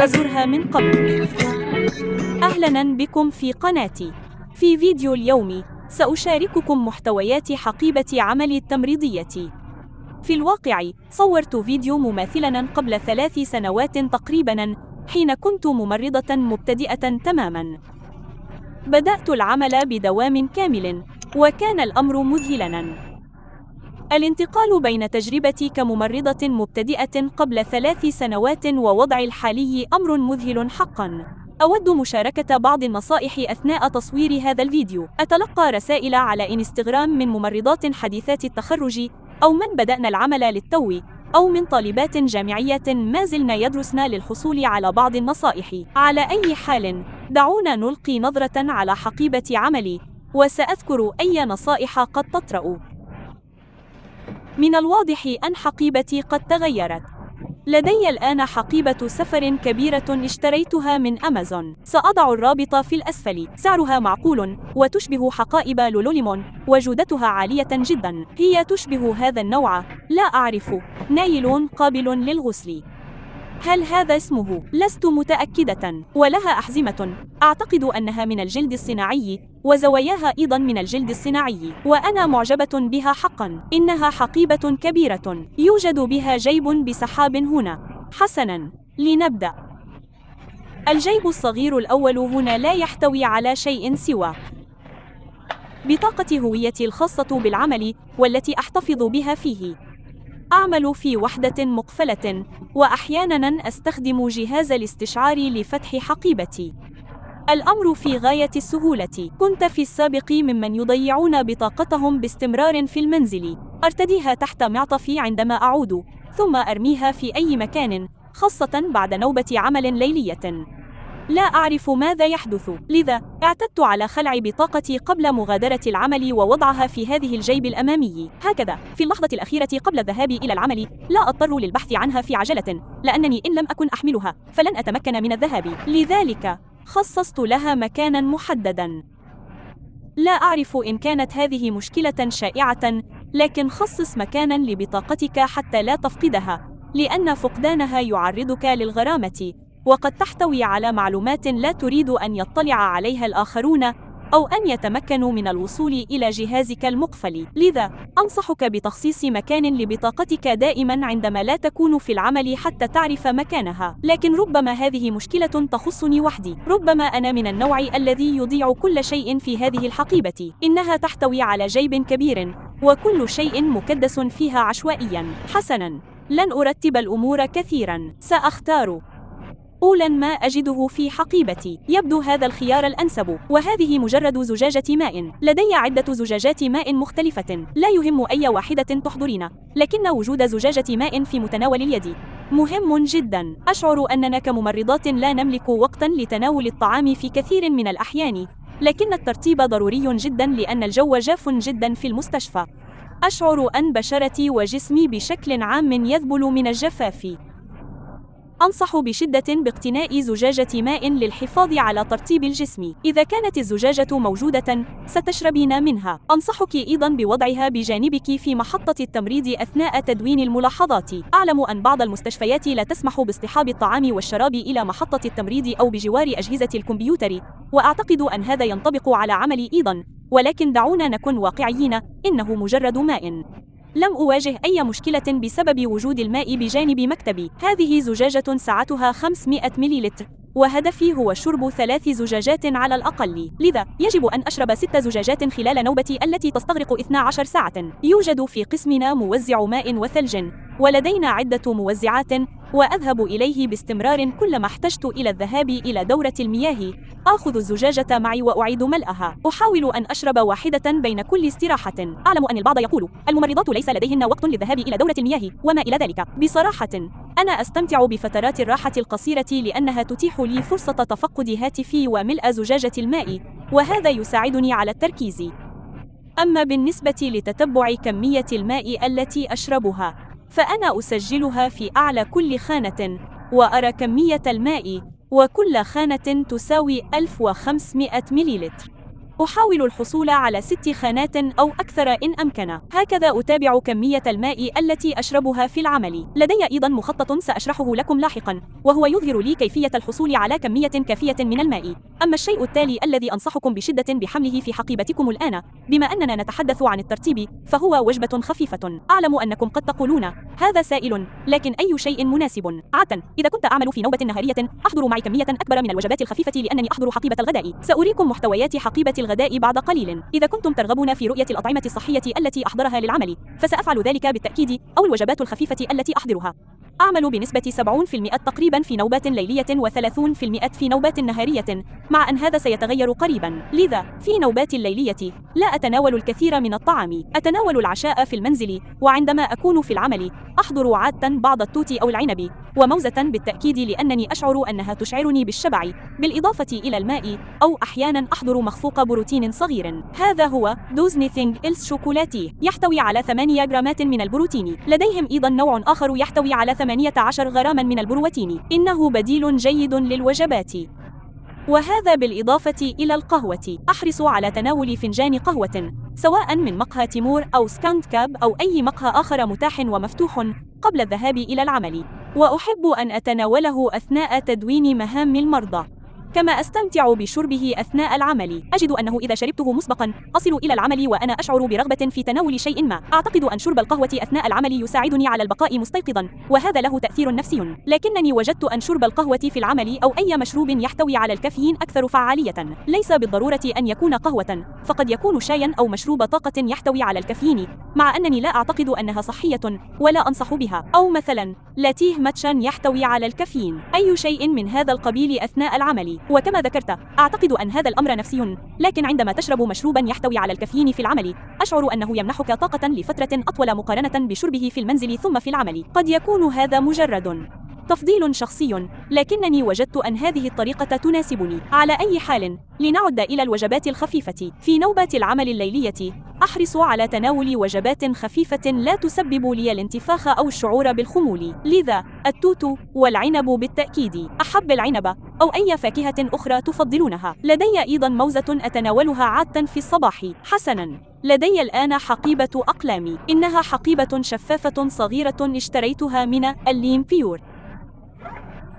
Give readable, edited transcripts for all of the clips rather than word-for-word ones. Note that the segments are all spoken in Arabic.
وزرها من قبل. أهلاً بكم في قناتي. في فيديو اليوم سأشارككم محتويات حقيبة عملي التمريضية. في الواقع صورت فيديو مماثلاً قبل 3 سنوات تقريباً، حين كنت ممرضة مبتدئة تماماً. بدأت العمل بدوام كامل، وكان الأمر مذهلاً. الانتقال بين تجربتي كممرضة مبتدئة قبل 3 سنوات ووضعي الحالي أمر مذهل حقاً. أود مشاركة بعض النصائح أثناء تصوير هذا الفيديو. أتلقى رسائل على إنستغرام من ممرضات حديثات التخرج، أو من بدأن العمل للتو، أو من طالبات جامعية ما زلن يدرسن للحصول على بعض النصائح. على أي حال، دعونا نلقي نظرة على حقيبة عملي، وسأذكر أي نصائح قد تطرأ. من الواضح أن حقيبتي قد تغيرت. لدي الآن حقيبة سفر كبيرة اشتريتها من أمازون. سأضع الرابط في الأسفل. سعرها معقول، وتشبه حقائب لولوليمون، وجودتها عالية جدا. هي تشبه هذا النوع، لا أعرف، نايلون قابل للغسل. هل هذا اسمه؟ لست متأكدة. ولها أحزمة، أعتقد أنها من الجلد الصناعي، وزواياها أيضا من الجلد الصناعي، وأنا معجبة بها حقا. إنها حقيبة كبيرة، يوجد بها جيب بسحاب هنا. حسنا، لنبدأ. الجيب الصغير الأول هنا لا يحتوي على شيء سوى بطاقة هويتي الخاصة بالعمل، والتي أحتفظ بها فيه. أعمل في وحدة مقفلة، وأحياناً أستخدم جهاز الاستشعار لفتح حقيبتي. الأمر في غاية السهولة. كنت في السابق ممن يضيعون بطاقتهم باستمرار في المنزل. أرتديها تحت معطفي عندما أعود، ثم أرميها في أي مكان، خاصة بعد نوبة عمل ليلية. لا أعرف ماذا يحدث، لذا اعتدت على خلع بطاقتي قبل مغادرة العمل ووضعها في هذه الجيب الأمامي. هكذا، في اللحظة الأخيرة قبل الذهاب إلى العمل، لا أضطر للبحث عنها في عجلة، لأنني إن لم أكن أحملها فلن أتمكن من الذهاب. لذلك خصصت لها مكانا محددا. لا أعرف إن كانت هذه مشكلة شائعة، لكن خصص مكانا لبطاقتك حتى لا تفقدها، لأن فقدانها يعرضك للغرامة، وقد تحتوي على معلومات لا تريد أن يطلع عليها الآخرون، أو أن يتمكنوا من الوصول إلى جهازك المقفل. لذا أنصحك بتخصيص مكان لبطاقتك دائما عندما لا تكون في العمل حتى تعرف مكانها. لكن ربما هذه مشكلة تخصني وحدي. ربما أنا من النوع الذي يضيع كل شيء في هذه الحقيبة. إنها تحتوي على جيب كبير، وكل شيء مكدس فيها عشوائيا. حسنا، لن أرتب الأمور كثيرا. سأختار أولاً ما أجده في حقيبتي. يبدو هذا الخيار الأنسب، وهذه مجرد زجاجة ماء. لدي عدة زجاجات ماء مختلفة، لا يهم أي واحدة تحضرين، لكن وجود زجاجة ماء في متناول اليد مهم جدا. أشعر أننا كممرضات لا نملك وقتا لتناول الطعام في كثير من الأحيان، لكن الترتيب ضروري جدا لأن الجو جاف جدا في المستشفى. أشعر أن بشرتي وجسمي بشكل عام يذبل من الجفاف. أنصح بشدة باقتناء زجاجة ماء للحفاظ على ترطيب الجسم. إذا كانت الزجاجة موجودة ستشربين منها. أنصحك أيضا بوضعها بجانبك في محطة التمريض أثناء تدوين الملاحظات. أعلم أن بعض المستشفيات لا تسمح باصطحاب الطعام والشراب إلى محطة التمريض أو بجوار أجهزة الكمبيوتر، وأعتقد أن هذا ينطبق على عملي أيضا، ولكن دعونا نكون واقعيين، إنه مجرد ماء. لم أواجه أي مشكلة بسبب وجود الماء بجانب مكتبي. هذه زجاجة سعتها 500 مليلتر، وهدفي هو شرب 3 زجاجات على الأقل. لذا يجب أن أشرب 6 زجاجات خلال نوبتي التي تستغرق 12 ساعة. يوجد في قسمنا موزع ماء وثلج، ولدينا عدة موزعات، وأذهب إليه باستمرار كلما احتجت إلى الذهاب إلى دورة المياه. آخذ الزجاجة معي وأعيد ملأها. أحاول أن أشرب واحدة بين كل استراحة. أعلم أن البعض يقول الممرضات ليس لديهن وقت للذهاب إلى دورة المياه وما إلى ذلك. بصراحة أنا أستمتع بفترات الراحة القصيرة لأنها تتيح لي فرصة تفقد هاتفي وملء زجاجة الماء، وهذا يساعدني على التركيز. أما بالنسبة لتتبع كمية الماء التي أشربها، فأنا أسجلها في أعلى كل خانة، وأرى كمية الماء، وكل خانة تساوي 1500 مليلتر. أحاول الحصول على 6 خانات أو أكثر إن أمكن. هكذا أتابع كمية الماء التي أشربها في العمل. لدي أيضا مخطط سأشرحه لكم لاحقا، وهو يظهر لي كيفية الحصول على كمية كافية من الماء. أما الشيء التالي الذي أنصحكم بشدة بحمله في حقيبتكم الآن، بما أننا نتحدث عن الترتيب، فهو وجبة خفيفة. أعلم أنكم قد تقولون هذا سائل، لكن أي شيء مناسب. عادة إذا كنت أعمل في نوبة نهارية أحضر معي كمية أكبر من الوجبات الخفيفة لأنني أحضر حقيبة الغداء. سأريكم محتويات حقيبة الغداء بعد قليل. إذا كنتم ترغبون في رؤية الأطعمة الصحية التي أحضرها للعمل، فسأفعل ذلك بالتأكيد، أو الوجبات الخفيفة التي أحضرها. أعمل بنسبة 70% تقريبا في نوبات ليلية و30% في نوبات نهارية، مع أن هذا سيتغير قريبا. لذا في نوبات الليلية لا أتناول الكثير من الطعام، أتناول العشاء في المنزل، وعندما أكون في العمل أحضر عادة بعض التوت أو العنب وموزة بالتأكيد لأنني أشعر أنها تشعرني بالشبع، بالإضافة إلى الماء، أو أحيانا أحضر مخفوق بروتين صغير. هذا هو دوز نيثينغ إلس شوكولاتي، يحتوي على 8 جرامات من البروتين. لديهم أيضا نوع آخر يحتوي على 18 غراما من البروتين. إنه بديل جيد للوجبات، وهذا بالإضافة إلى القهوة. أحرص على تناول فنجان قهوة، سواء من مقهى تيمور أو سكاند كاب أو أي مقهى آخر متاح ومفتوح قبل الذهاب إلى العمل، وأحب أن أتناوله أثناء تدوين مهام المرضى. كما أستمتع بشربه أثناء العمل. أجد أنه إذا شربته مسبقا أصل إلى العمل وأنا أشعر برغبة في تناول شيء ما. أعتقد أن شرب القهوة أثناء العمل يساعدني على البقاء مستيقظا، وهذا له تأثير نفسي. لكنني وجدت أن شرب القهوة في العمل أو أي مشروب يحتوي على الكافيين أكثر فعالية. ليس بالضرورة أن يكون قهوة، فقد يكون شايا أو مشروب طاقة يحتوي على الكافيين، مع أنني لا أعتقد أنها صحية ولا أنصح بها. أو مثلا لاتيه ماتشا يحتوي على الكافيين، أي شيء من هذا القبيل أثناء العمل. وكما ذكرت، أعتقد أن هذا الأمر نفسي، لكن عندما تشرب مشروبا يحتوي على الكافيين في العمل أشعر أنه يمنحك طاقة لفترة أطول مقارنة بشربه في المنزل ثم في العمل. قد يكون هذا مجرد تفضيل شخصي، لكنني وجدت أن هذه الطريقة تناسبني. على أي حال، لنعد إلى الوجبات الخفيفة. في نوبات العمل الليلية أحرص على تناول وجبات خفيفة لا تسبب لي الانتفاخ أو الشعور بالخمول. لذا التوت والعنب بالتأكيد. أحب العنب أو أي فاكهة أخرى تفضلونها. لدي أيضا موزة أتناولها عادة في الصباح. حسنا، لدي الآن حقيبة أقلام. إنها حقيبة شفافة صغيرة اشتريتها من الليم بيور.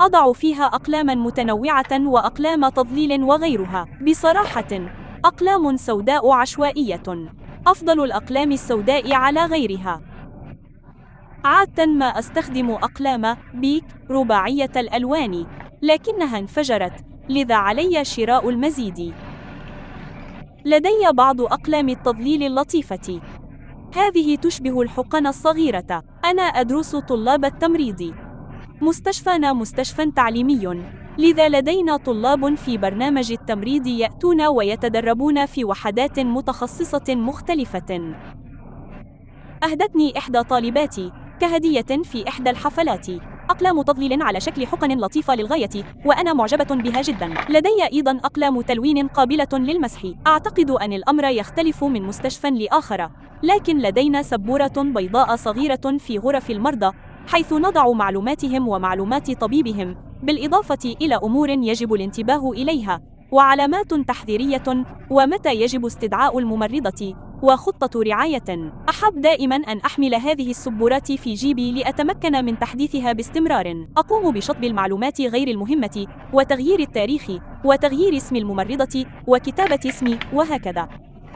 أضع فيها أقلاما متنوعة وأقلام تضليل وغيرها. بصراحة أقلام سوداء عشوائية، أفضل الأقلام السوداء على غيرها. عادة ما أستخدم أقلام بيك رباعية الألوان، لكنها انفجرت، لذا علي شراء المزيد. لدي بعض أقلام التضليل اللطيفة. هذه تشبه الحقن الصغيرة. أنا أدرس طلاب التمريض. مستشفانا مستشفى تعليمي، لذا لدينا طلاب في برنامج التمريض يأتون ويتدربون في وحدات متخصصة مختلفة. أهدتني إحدى طالباتي كهدية في إحدى الحفلات أقلام تضليل على شكل حقن لطيفة للغاية، وأنا معجبة بها جدا. لدي أيضا أقلام تلوين قابلة للمسح. أعتقد أن الأمر يختلف من مستشفى لآخر، لكن لدينا سبورة بيضاء صغيرة في غرف المرضى، حيث نضع معلوماتهم ومعلومات طبيبهم، بالإضافة إلى أمور يجب الانتباه إليها، وعلامات تحذيرية، ومتى يجب استدعاء الممرضة، وخطة رعاية. أحب دائما أن أحمل هذه السبورات في جيبي لأتمكن من تحديثها باستمرار. أقوم بشطب المعلومات غير المهمة، وتغيير التاريخ، وتغيير اسم الممرضة، وكتابة اسمي، وهكذا.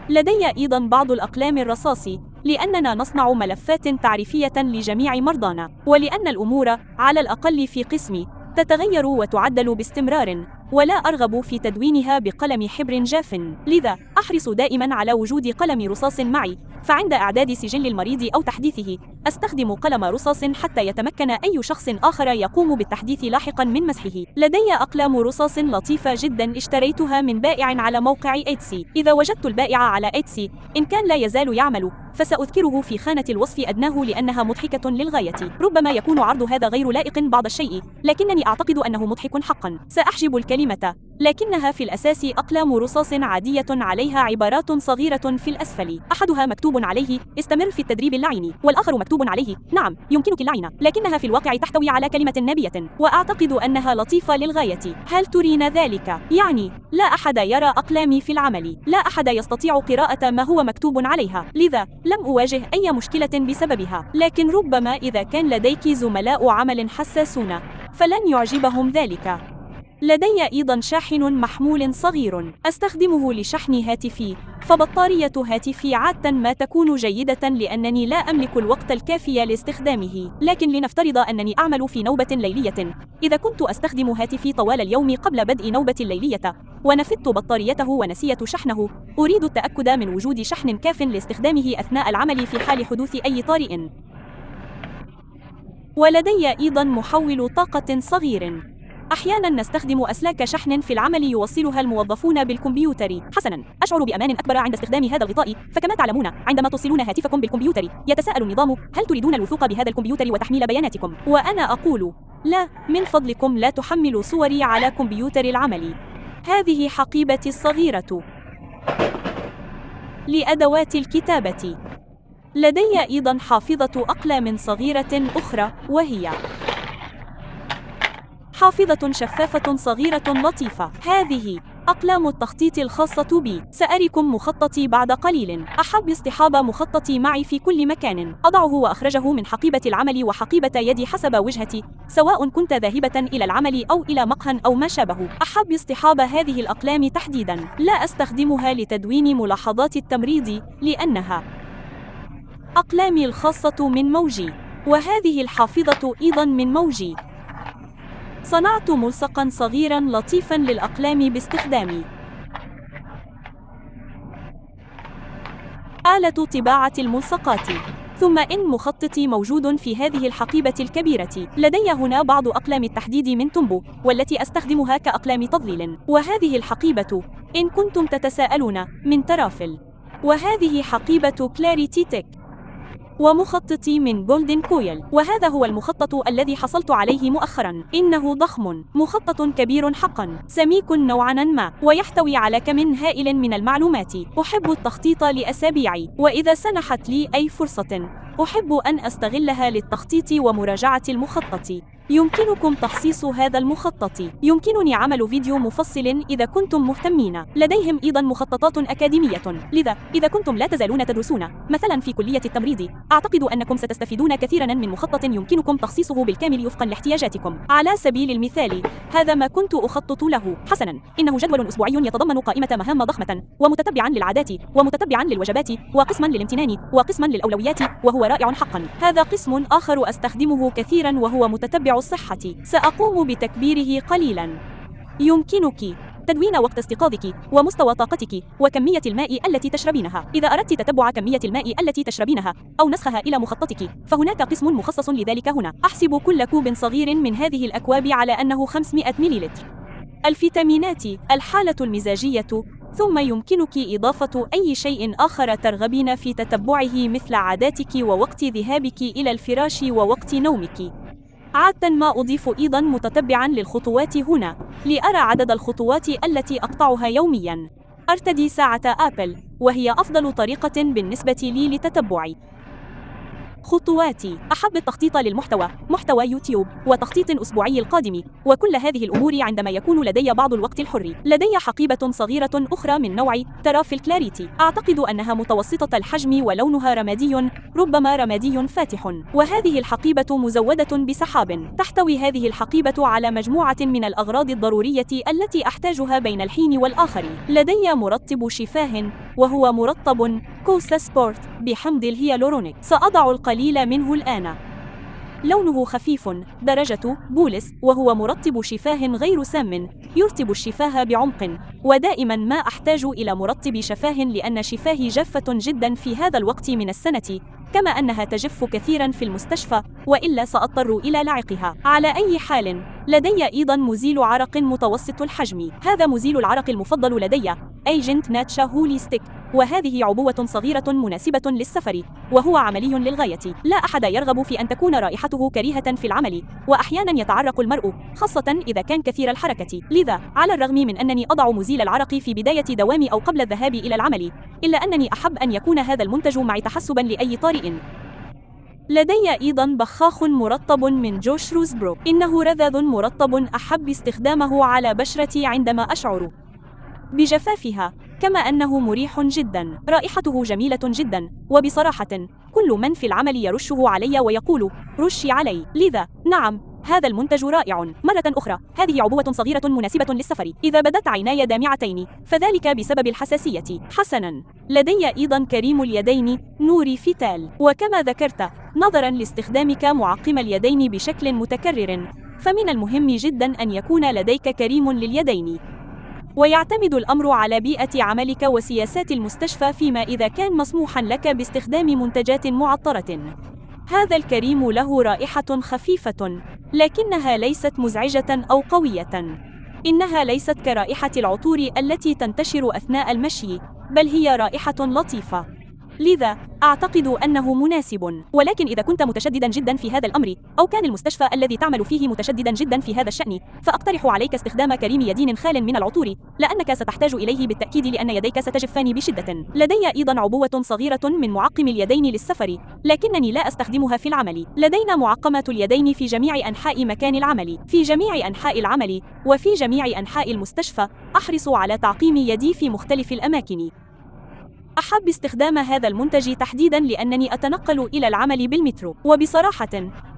لدي أيضا بعض الأقلام الرصاص، لأننا نصنع ملفات تعريفية لجميع مرضانا، ولأن الأمور على الأقل في قسمي تتغير وتعدل باستمرار، ولا أرغب في تدوينها بقلم حبر جاف. لذا أحرص دائما على وجود قلم رصاص معي، فعند إعداد سجل المريض أو تحديثه أستخدم قلم رصاص حتى يتمكن أي شخص آخر يقوم بالتحديث لاحقا من مسحه. لدي أقلام رصاص لطيفة جدا اشتريتها من بائع على موقع إيتسي. إذا وجدت البائع على إيتسي إن كان لا يزال يعمل فسأذكره في خانة الوصف أدناه لأنها مضحكة للغاية. ربما يكون عرض هذا غير لائق بعض الشيء، لكنني أعتقد أنه مضحك حقا. سأحجب الكلمة لكنها في الأساس أقلام رصاص عادية عليها عبارات صغيرة في الأسفل، أحدها مكتوب عليه استمر في التدريب اللعين، والآخر مكتوب عليه نعم يمكنك اللعن، لكنها في الواقع تحتوي على كلمة نابية، وأعتقد أنها لطيفة للغاية. هل ترين ذلك؟ يعني لا أحد يرى أقلامي في العمل، لا أحد يستطيع قراءة ما هو مكتوب عليها، لذا لم أواجه أي مشكلة بسببها. لكن ربما إذا كان لديك زملاء عمل حساسون فلن يعجبهم ذلك. لدي أيضا شاحن محمول صغير أستخدمه لشحن هاتفي، فبطارية هاتفي عادة ما تكون جيدة لأنني لا أملك الوقت الكافي لاستخدامه. لكن لنفترض أنني أعمل في نوبة ليلية، إذا كنت أستخدم هاتفي طوال اليوم قبل بدء نوبة الليلية ونفذت بطاريته ونسيت شحنه، أريد التأكد من وجود شحن كاف لاستخدامه أثناء العمل في حال حدوث أي طارئ. ولدي أيضا محول طاقة صغير. أحيانا نستخدم أسلاك شحن في العمل يوصلها الموظفون بالكمبيوتر. حسنا، أشعر بأمان أكبر عند استخدام هذا الغطاء، فكما تعلمون عندما توصلون هاتفكم بالكمبيوتر يتساءل النظام هل تريدون الوثوق بهذا الكمبيوتر وتحميل بياناتكم؟ وأنا أقول لا، من فضلكم لا تحملوا صوري على كمبيوتر العمل. هذه حقيبتي الصغيرة لأدوات الكتابة. لدي أيضا حافظة أقلام صغيرة أخرى، وهي حافظة شفافة صغيرة لطيفة. هذه أقلام التخطيط الخاصة بي، سأريكم مخططي بعد قليل. أحب اصطحاب مخططي معي في كل مكان، أضعه وأخرجه من حقيبة العمل وحقيبة يدي حسب وجهتي، سواء كنت ذاهبة إلى العمل أو إلى مقهى أو ما شابه. أحب اصطحاب هذه الأقلام تحديدا، لا أستخدمها لتدوين ملاحظات التمريض لأنها أقلامي الخاصة من موجي، وهذه الحافظة أيضا من موجي. صنعت ملصقا صغيرا لطيفا للأقلام باستخدام آلة طباعة الملصقات. ثم إن مخططي موجود في هذه الحقيبة الكبيرة. لدي هنا بعض أقلام التحديد من تومبو، والتي أستخدمها كأقلام تضليل. وهذه الحقيبة إن كنتم تتساءلون من ترافل. وهذه حقيبة كلاريتي تك. ومخططي من جولدن كويل، وهذا هو المخطط الذي حصلت عليه مؤخرا. إنه ضخم، مخطط كبير حقا، سميك نوعا ما، ويحتوي على كم هائل من المعلومات. أحب التخطيط لأسابيعي، وإذا سنحت لي أي فرصة أحب أن أستغلها للتخطيط ومراجعة المخطط. يمكنكم تخصيص هذا المخطط. يمكنني عمل فيديو مفصل إذا كنتم مهتمين. لديهم أيضا مخططات أكاديمية، لذا إذا كنتم لا تزالون تدرسون مثلا في كلية التمريض، أعتقد أنكم ستستفيدون كثيرا من مخطط يمكنكم تخصيصه بالكامل وفقا لاحتياجاتكم. على سبيل المثال، هذا ما كنت أخطط له. حسنا، إنه جدول أسبوعي يتضمن قائمة مهام ضخمة، ومتتبعا للعادات، ومتتبعا للوجبات، وقسما للامتنان، وقسما للأولويات، وهو رائع حقا. هذا قسم آخر أستخدمه كثيرا وهو متتبع الصحة، سأقوم بتكبيره قليلا. يمكنك تدوين وقت استيقاظك ومستوى طاقتك وكمية الماء التي تشربينها. إذا أردت تتبع كمية الماء التي تشربينها أو نسخها إلى مخططك، فهناك قسم مخصص لذلك هنا. أحسب كل كوب صغير من هذه الأكواب على أنه 500 مليلتر. الفيتامينات، الحالة المزاجية، ثم يمكنك إضافة أي شيء آخر ترغبين في تتبعه مثل عاداتك ووقت ذهابك إلى الفراش ووقت نومك. عادة ما أضيف أيضا متتبعا للخطوات هنا لأرى عدد الخطوات التي أقطعها يوميا. أرتدي ساعة آبل، وهي أفضل طريقة بالنسبة لي لتتبعي خطواتي. أحب التخطيط للمحتوى، محتوى يوتيوب، وتخطيط أسبوعي القادم، وكل هذه الأمور عندما يكون لدي بعض الوقت الحر. لدي حقيبة صغيرة أخرى من نوع ترافل كلاريتي، أعتقد أنها متوسطة الحجم ولونها رمادي، ربما رمادي فاتح. وهذه الحقيبة مزودة بسحاب. تحتوي هذه الحقيبة على مجموعة من الأغراض الضرورية التي أحتاجها بين الحين والآخر. لدي مرطب شفاه، وهو مرطب كوسا سبورت بحمض الهيالورونيك. سأضع القليل منه الآن. لونه خفيف، درجة بولس، وهو مرطب شفاه غير سام، يرطب الشفاه بعمق، ودائما ما أحتاج إلى مرطب شفاه لأن شفاهي جافة جدا في هذا الوقت من السنة، كما أنها تجف كثيرا في المستشفى، وإلا سأضطر إلى لعقها. على أي حال، لدي أيضا مزيل عرق متوسط الحجم. هذا مزيل العرق المفضل لدي، ايجنت ناتشا هولي ستيك، وهذه عبوة صغيرة مناسبة للسفر، وهو عملي للغاية. لا أحد يرغب في أن تكون رائحته كريهة في العمل، وأحيانا يتعرق المرء، خاصة إذا كان كثير الحركة. لذا على الرغم من أنني أضع مزيل العرق في بداية دوامي أو قبل الذهاب إلى العمل، إلا أنني أحب أن يكون هذا المنتج معي تحسبا لأي طارئ. لدي أيضا بخاخ مرطب من جوش روزبروك. إنه رذاذ مرطب أحب استخدامه على بشرتي عندما أشعر بجفافها، كما أنه مريح جدا. رائحته جميلة جدا، وبصراحة كل من في العمل يرشه علي ويقول رشي علي. لذا نعم، هذا المنتج رائع. مرة أخرى، هذه عبوة صغيرة مناسبة للسفر. إذا بدت عيناي دامعتين فذلك بسبب الحساسية. حسنا، لدي أيضا كريم اليدين نوري فيتال، وكما ذكرت نظرا لاستخدامك معقم اليدين بشكل متكرر، فمن المهم جدا أن يكون لديك كريم لليدين. ويعتمد الأمر على بيئة عملك وسياسات المستشفى فيما إذا كان مسموحا لك باستخدام منتجات معطرة. هذا الكريم له رائحة خفيفة، لكنها ليست مزعجة أو قوية. إنها ليست كرائحة العطور التي تنتشر أثناء المشي، بل هي رائحة لطيفة. لذا أعتقد أنه مناسب. ولكن إذا كنت متشددا جدا في هذا الأمر، أو كان المستشفى الذي تعمل فيه متشددا جدا في هذا الشأن، فأقترح عليك استخدام كريم يدين خال من العطور، لأنك ستحتاج إليه بالتأكيد لأن يديك ستجفان بشدة. لدي أيضا عبوة صغيرة من معقم اليدين للسفر، لكنني لا أستخدمها في العمل. لدينا معقمات اليدين في جميع أنحاء مكان العمل، في جميع أنحاء العمل وفي جميع أنحاء المستشفى. أحرص على تعقيم يدي في مختلف الأماكن. أحب استخدام هذا المنتج تحديدا لأنني أتنقل إلى العمل بالمترو، وبصراحة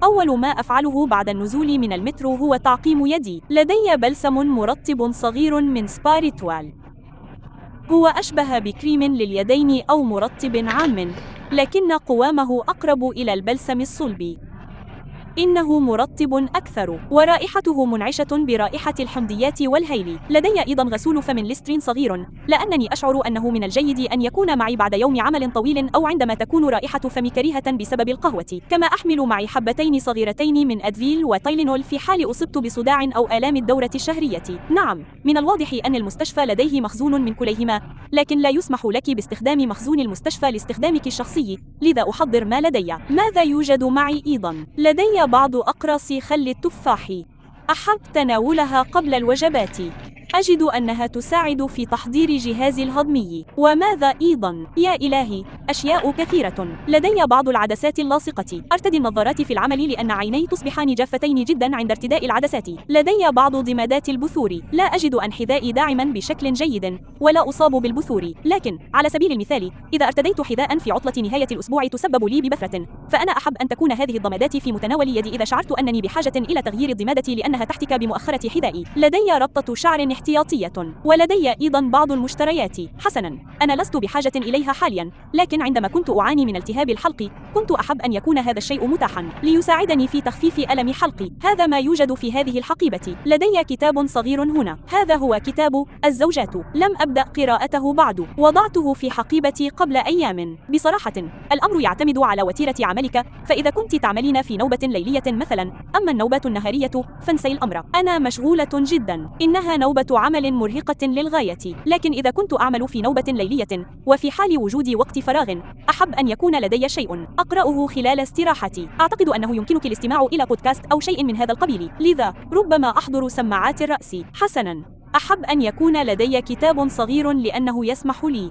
أول ما أفعله بعد النزول من المترو هو تعقيم يدي. لدي بلسم مرطب صغير من سبا ريتوال، هو أشبه بكريم لليدين أو مرطب عام، لكن قوامه أقرب إلى البلسم الصلب. إنه مرطب أكثر، ورائحته منعشة برائحة الحمضيات والهيل. لدي أيضا غسول فم ليسترين صغير، لأنني أشعر أنه من الجيد أن يكون معي بعد يوم عمل طويل أو عندما تكون رائحة فمي كريهة بسبب القهوة. كما أحمل معي حبتين صغيرتين من أدفيل وتايلينول في حال أصبت بصداع أو آلام الدورة الشهرية. نعم، من الواضح أن المستشفى لديه مخزون من كليهما، لكن لا يسمح لك باستخدام مخزون المستشفى لاستخدامك الشخصي، لذا أحضر ما لدي. ماذا يوجد معي أيضا؟ لدي بعض أقراص خل التفاح، أحب تناولها قبل الوجبات. أجد أنها تساعد في تحضير جهازي الهضمي. وماذا أيضا؟ يا إلهي، أشياء كثيرة. لدي بعض العدسات اللاصقة. أرتدي النظارات في العمل لأن عيني تصبحان جافتين جدا عند ارتداء العدسات. لدي بعض ضمادات البثور. لا أجد انحذائي داعما بشكل جيد، ولا أصاب بالبثور، لكن على سبيل المثال إذا ارتديت حذاء في عطلة نهاية الأسبوع تسبب لي ببثرة، فأنا أحب أن تكون هذه الضمادات في متناول يدي إذا شعرت أنني بحاجة إلى تغيير الضمادة لأنها تحتك بمؤخرة حذائي. لدي ربطة شعر احتياطية، ولدي أيضا بعض المشتريات. حسنا، أنا لست بحاجة إليها حاليا، لكن عندما كنت أعاني من التهاب الحلق كنت أحب أن يكون هذا الشيء متاحا ليساعدني في تخفيف ألم حلقي. هذا ما يوجد في هذه الحقيبة. لدي كتاب صغير هنا، هذا هو كتاب الزوجات. لم أبدأ قراءته بعد، وضعته في حقيبتي قبل أيام. بصراحة الأمر يعتمد على وتيرة عملك، فإذا كنت تعملين في نوبة ليلية مثلا، أما النوبات النهارية فانسي الأمر. أنا مشغولة جدا، إنها نوبة عمل مرهقة للغاية، لكن إذا كنت أعمل في نوبة ليلية وفي حال وجود وقت فراغ أحب أن يكون لدي شيء أقرأه خلال استراحتي. أعتقد أنه يمكنك الاستماع إلى بودكاست أو شيء من هذا القبيل، لذا ربما أحضر سماعات الرأس. حسنا، أحب أن يكون لدي كتاب صغير لأنه يسمح لي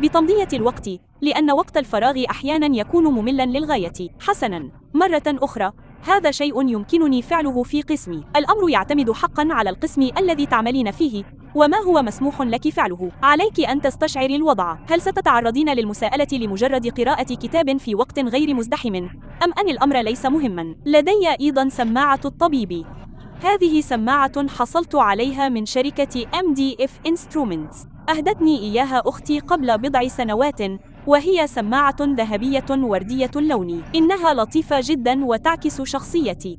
بتمضية الوقت، لأن وقت الفراغ أحيانا يكون مملا للغاية. حسنا، مرة أخرى، هذا شيء يمكنني فعله في قسمي. الأمر يعتمد حقا على القسم الذي تعملين فيه وما هو مسموح لك فعله. عليك أن تستشعري الوضع. هل ستتعرضين للمساءلة لمجرد قراءة كتاب في وقت غير مزدحم، أم أن الأمر ليس مهما؟ لدي أيضا سماعة الطبيب. هذه سماعة حصلت عليها من شركة MDF Instruments. أهدتني إياها أختي قبل بضع سنوات، وهي سماعة ذهبية وردية اللون. إنها لطيفة جدا وتعكس شخصيتي.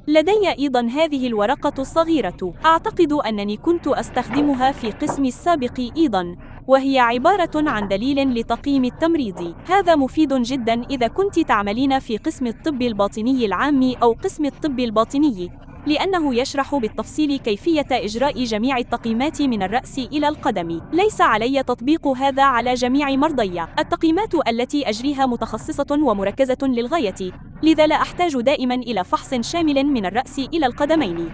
لدي أيضا هذه الورقة الصغيرة، أعتقد أنني كنت أستخدمها في قسمي السابق أيضا، وهي عبارة عن دليل لتقييم التمريض. هذا مفيد جدا إذا كنت تعملين في قسم الطب الباطني العام أو قسم الطب الباطني، لأنه يشرح بالتفصيل كيفية إجراء جميع التقييمات من الرأس إلى القدم. ليس علي تطبيق هذا على جميع مرضي. التقييمات التي أجريها متخصصة ومركزة للغاية، لذا لا أحتاج دائما إلى فحص شامل من الرأس إلى القدمين.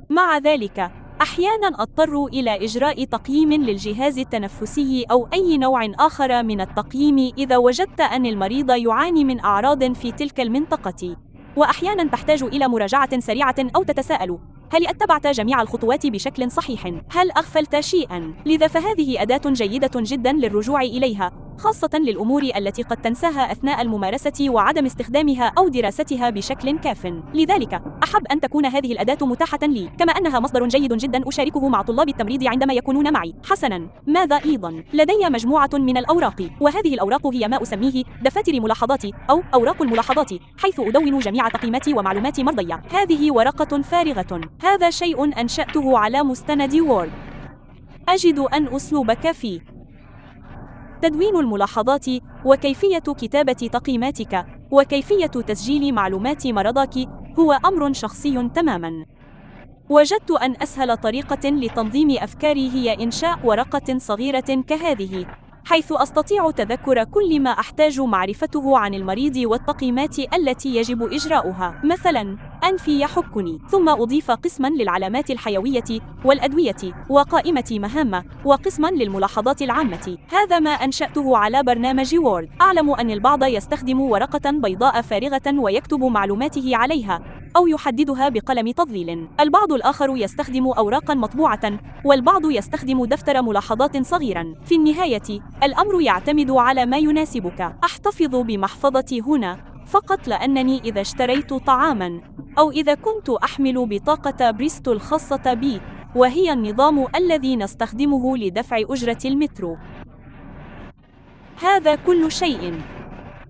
مع ذلك، أحياناً أضطر إلى إجراء تقييم للجهاز التنفسي أو أي نوع آخر من التقييم إذا وجدت أن المريض يعاني من أعراض في تلك المنطقة. وأحياناً تحتاج إلى مراجعة سريعة أو تتساءل: هل اتبعت جميع الخطوات بشكل صحيح؟ هل أغفلت شيئاً؟ لذا فهذه أداة جيدة جداً للرجوع إليها، خاصة للأمور التي قد تنساها أثناء الممارسة وعدم استخدامها أو دراستها بشكل كاف. لذلك، أحب أن تكون هذه الأداة متاحة لي، كما أنها مصدر جيد جدا أشاركه مع طلاب التمريض عندما يكونون معي. حسناً، ماذا أيضاً؟ لدي مجموعة من الأوراق، وهذه الأوراق هي ما أسميه دفاتر ملاحظاتي أو أوراق الملاحظات، حيث أدون جميع تقييمات ومعلومات مرضي. هذه ورقة فارغة. هذا شيء أنشأته على مستند وورد. أجد أن أسلوبك فيه تدوين الملاحظات وكيفية كتابة تقييماتك وكيفية تسجيل معلومات مرضك هو أمر شخصي تماماً. وجدت أن أسهل طريقة لتنظيم أفكاري هي إنشاء ورقة صغيرة كهذه، حيث أستطيع تذكر كل ما أحتاج معرفته عن المريض والتقييمات التي يجب إجراؤها. مثلاً، أنفي يحكني، ثم أضيف قسماً للعلامات الحيوية والأدوية، وقائمة مهام، وقسماً للملاحظات العامة. هذا ما أنشأته على برنامج وورد. أعلم أن البعض يستخدم ورقة بيضاء فارغة ويكتب معلوماته عليها، أو يحددها بقلم تظليل. البعض الآخر يستخدم أوراقاً مطبوعة، والبعض يستخدم دفتر ملاحظات صغيراً. في النهاية، الأمر يعتمد على ما يناسبك. أحتفظ بمحفظتي هنا فقط لأنني إذا اشتريت طعاماً، أو إذا كنت أحمل بطاقة بريستول الخاصة بي، وهي النظام الذي نستخدمه لدفع أجرة المترو. هذا كل شيء.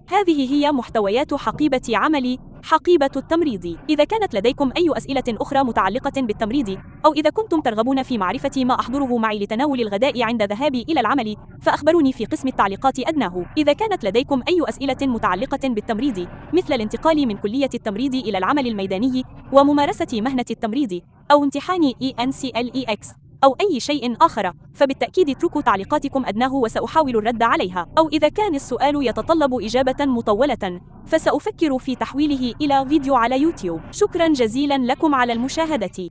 هذه هي محتويات حقيبة عملي، حقيبة التمريض. إذا كانت لديكم أي أسئلة أخرى متعلقة بالتمريض، أو إذا كنتم ترغبون في معرفة ما أحضره معي لتناول الغداء عند ذهابي إلى العمل، فأخبروني في قسم التعليقات أدناه. إذا كانت لديكم أي أسئلة متعلقة بالتمريض، مثل الانتقال من كلية التمريض إلى العمل الميداني وممارسة مهنة التمريض، أو امتحان ENCLEX، أو أي شيء آخر، فبالتأكيد اتركوا تعليقاتكم أدناه وسأحاول الرد عليها. أو إذا كان السؤال يتطلب إجابة مطولة، فسأفكر في تحويله إلى فيديو على يوتيوب. شكرا جزيلا لكم على المشاهدة.